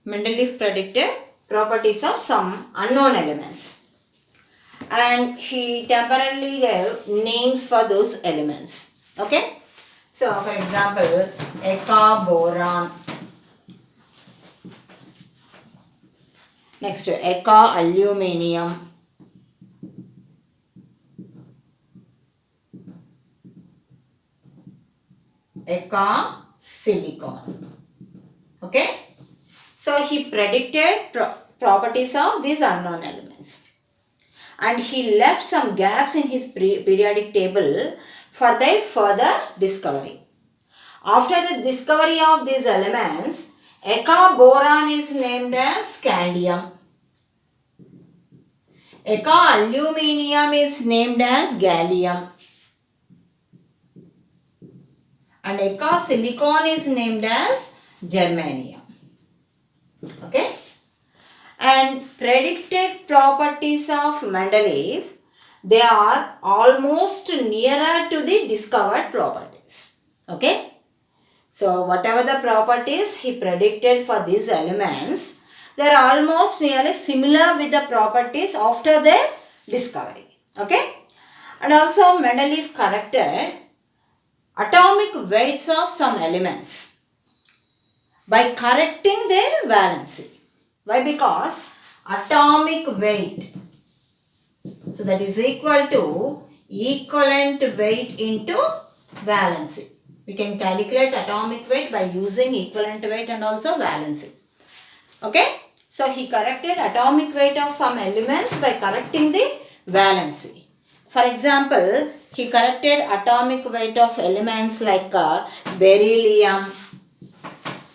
Mendeleev predicted properties of some unknown elements. And he temporarily gave names for those elements. Okay? So, for example, Eka boron. Next, Eka aluminium. Eka silicon. Okay? So, he predicted properties of these unknown elements. And he left some gaps in his periodic table for their further discovery. After the discovery of these elements, Eka boron is named as scandium. Eka aluminium is named as gallium. And Eka silicon is named as germanium. Okay? And predicted properties of Mendeleev, they are almost nearer to the discovered properties. Okay? So, whatever the properties he predicted for these elements, they are almost nearly similar with the properties after their discovery. Okay? And also Mendeleev corrected atomic weights of some elements by correcting their valency. Why? Because atomic weight, so that is equal to equivalent weight into valency. We can calculate atomic weight by using equivalent weight and also valency. Okay? So, he corrected atomic weight of some elements by correcting the valency. For example, he corrected atomic weight of elements like beryllium,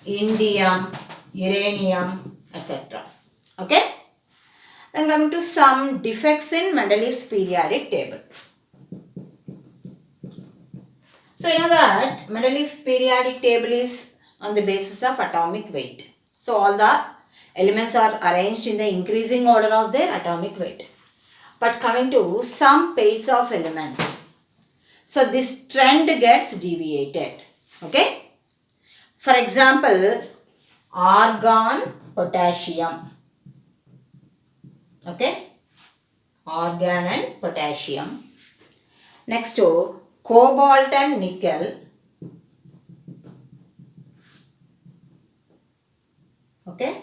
indium, uranium, etc. Okay? Then coming to some defects in Mendeleev's periodic table. So, you know that Mendeleev periodic table is on the basis of atomic weight. So, all the elements are arranged in the increasing order of their atomic weight. But coming to some pairs of elements, so this trend gets deviated. Okay? For example, argon, potassium. Okay? Argon and potassium. Next to cobalt and nickel. Okay?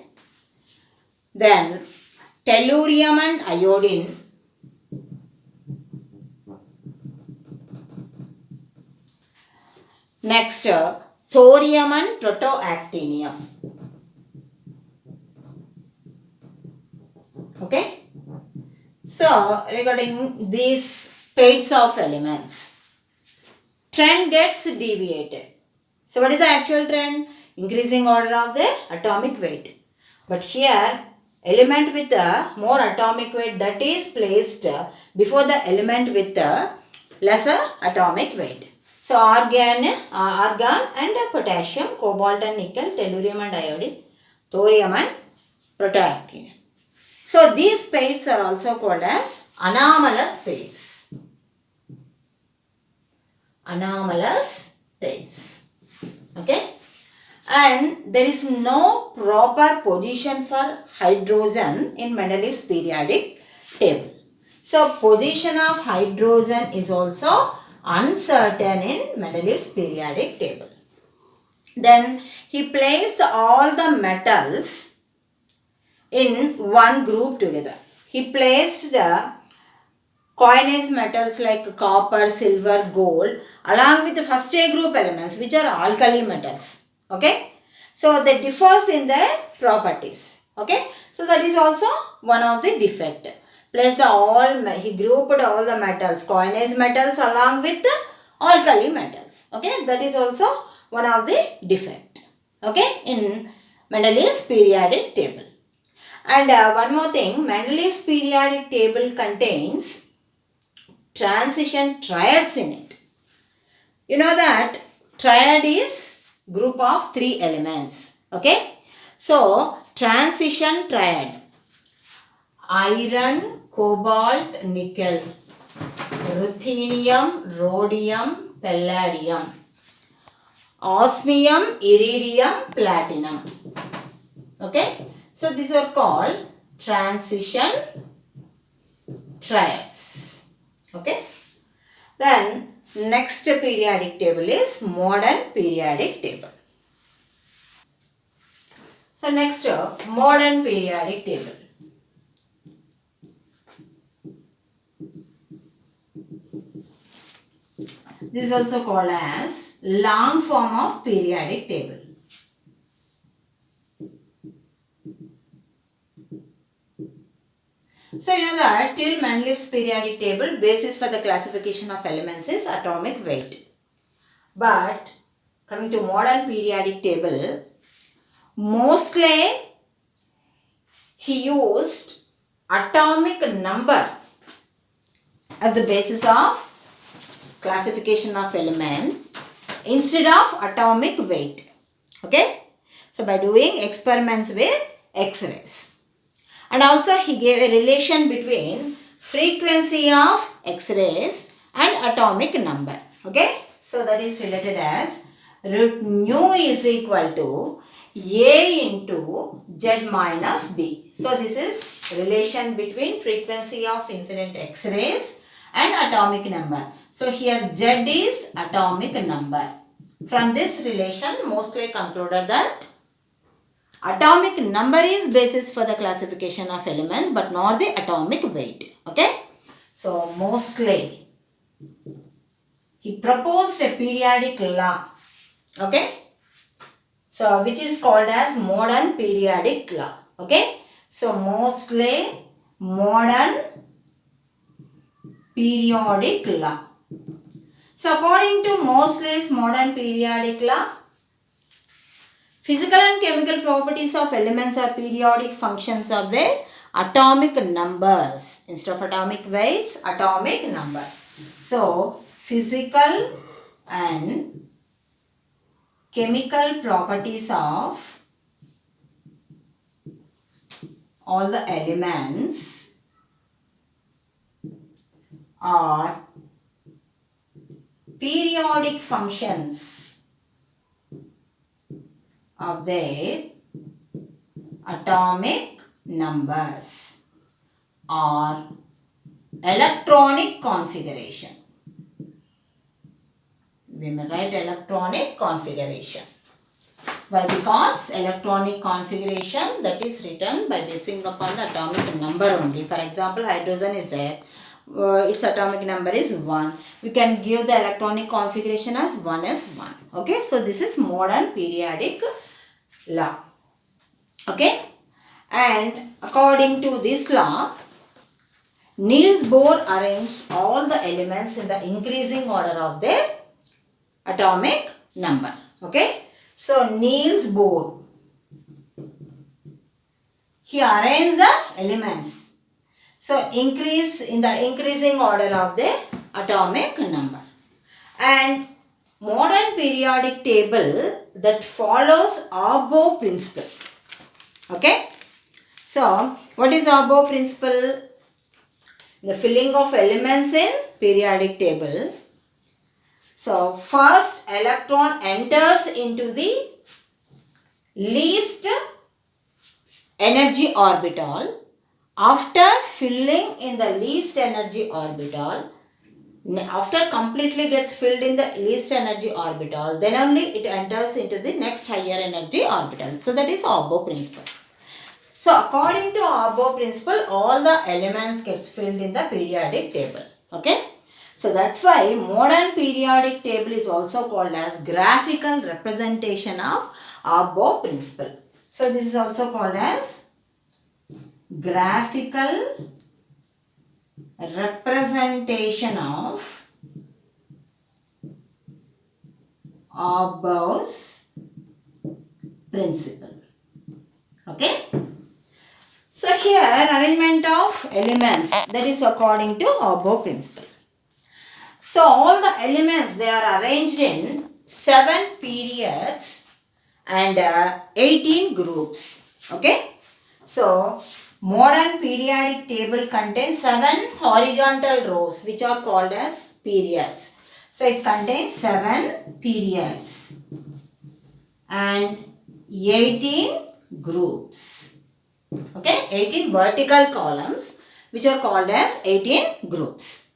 Then tellurium and iodine. Next, thorium and protoactinium. Okay? So, regarding these pairs of elements, trend gets deviated. So, what is the actual trend? Increasing order of the atomic weight. But here, element with the more atomic weight, that is placed before the element with the lesser atomic weight. So, argon and potassium, cobalt and nickel, tellurium and iodine, thorium and protoactinium. So, these pairs are also called as anomalous pairs. Anomalous pairs. Okay? And there is no proper position for hydrogen in Mendeleev's periodic table. So, position of hydrogen is also uncertain in Mendeleev's periodic table. Then he placed all the metals in one group together. He placed the coinage metals like copper, silver, gold along with the first A group elements, which are alkali metals. Okay. So, they differs in their properties. Okay. So, that is also one of the defect. Place he grouped all the metals, coinage metals along with the alkali metals. Okay. That is also one of the defect. Okay. In Mendeleev's periodic table. And one more thing, Mendeleev's periodic table contains transition triads in it. You know that triad is group of 3 elements. Okay. So, transition triad. Iron, cobalt, nickel. Ruthenium, rhodium, palladium. Osmium, iridium, platinum. Okay. So these are called transition triads. Okay. Then next periodic table is modern periodic table. So next modern periodic table. This is also called as long form of periodic table. So you know that till Mendeleev's periodic table, basis for the classification of elements is atomic weight. But coming to modern periodic table, mostly he used atomic number as the basis of classification of elements instead of atomic weight. Okay. So by doing experiments with X-rays. And also he gave a relation between frequency of X-rays and atomic number. Okay. So that is related as root nu is equal to A into Z minus B. So this is relation between frequency of incident X-rays and atomic number. So here Z is atomic number. From this relation mostly concluded that atomic number is basis for the classification of elements but not the atomic weight. Okay. So mostly he proposed a periodic law. Okay. So which is called as modern periodic law. Okay. So mostly modern periodic law. So according to Moseley's modern periodic law, physical and chemical properties of elements are periodic functions of their atomic numbers. Instead of atomic weights, atomic numbers. So physical and chemical properties of all the elements are periodic functions of their atomic numbers or electronic configuration. We may write electronic configuration. Why? Because electronic configuration that is written by basing upon the atomic number only. For example, hydrogen is there. Its atomic number is 1. We can give the electronic configuration as 1s1. Okay. So this is modern periodic law. Okay. And according to this law, Niels Bohr arranged all the elements in the increasing order of their atomic number. Okay. So Niels Bohr, he arranged the elements. So increase in the increasing order of the atomic number. And modern periodic table that follows Abbo principle. Okay. So what is Abbo principle? The filling of elements in periodic table. So first electron enters into the least energy orbital. After filling in the least energy orbital, after completely gets filled in the least energy orbital, then only it enters into the next higher energy orbital. So that is Abbo principle. So according to Abbo principle, all the elements gets filled in the periodic table. Okay. So that's why modern periodic table is also called as graphical representation of Abbo principle. So this is also called as graphical representation of Abbo's principle. Okay. So here arrangement of elements, that is according to Abbo principle. So all the elements, they are arranged in 7 periods and 18 groups. Okay. So modern periodic table contains 7 horizontal rows which are called as periods. So it contains 7 periods and 18 groups. Okay, 18 vertical columns which are called as 18 groups.